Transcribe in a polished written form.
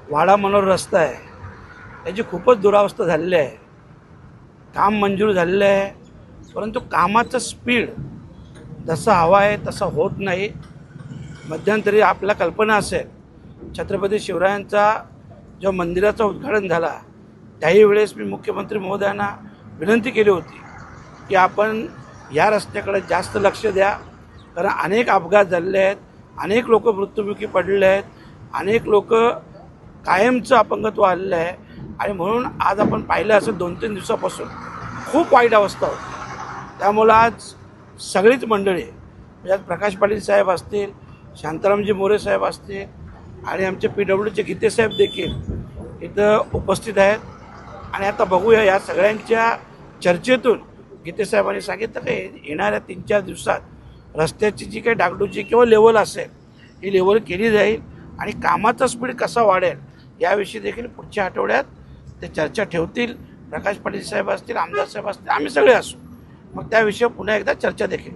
वाडा मनोर रस्ता आहे त्याची खूपच दुरावस्था झालेली आहे. काम मंजूर झालेलं आहे, परंतु कामाचं स्पीड जसा हवा आहे तसा होत नाही. मध्यंतरी आपल्याला कल्पना असेल, छत्रपती शिवरायांचा जो मंदिराचं उद्घाटन झाला त्याही वेळेस मी मुख्यमंत्री महोदयांना विनंती केली होती की आपण या रस्त्याकडे जास्त लक्ष द्या, कारण अनेक अपघात झालेले आहेत, अनेक लोक मृत्युमुखी पडलेले आहेत, अनेक लोक कायमचं अपंगत्व आलेलं आहे. आणि म्हणून आज आपण पाहिलं असं 2-3 दिवसापासून खूप वाईट अवस्था होती. त्यामुळं आज सगळीच मंडळी म्हणजे आज प्रकाश पाटील साहेब असतील, शांतारामजी मोरे साहेब असतील आणि आमचे PWDचे गीते साहेब देखील इथं उपस्थित आहेत. आणि आता बघूया या सगळ्यांच्या चर्चेतून गीते साहेबांनी सांगितलं की येणाऱ्या 3-4 दिवसात रस्त्याची जी काही डागडुजी किंवा लेवल असेल ही लेवल केली जाईल आणि कामाचा स्पीड कसा वाढेल याविषयी देखील पुढच्या आठवड्यात ते चर्चा ठेवतील. प्रकाश पाटील साहेब असतील, आमदार साहेब असतील, आम्ही सगळे असू, मग त्याविषयी पुन्हा एकदा चर्चा देखील.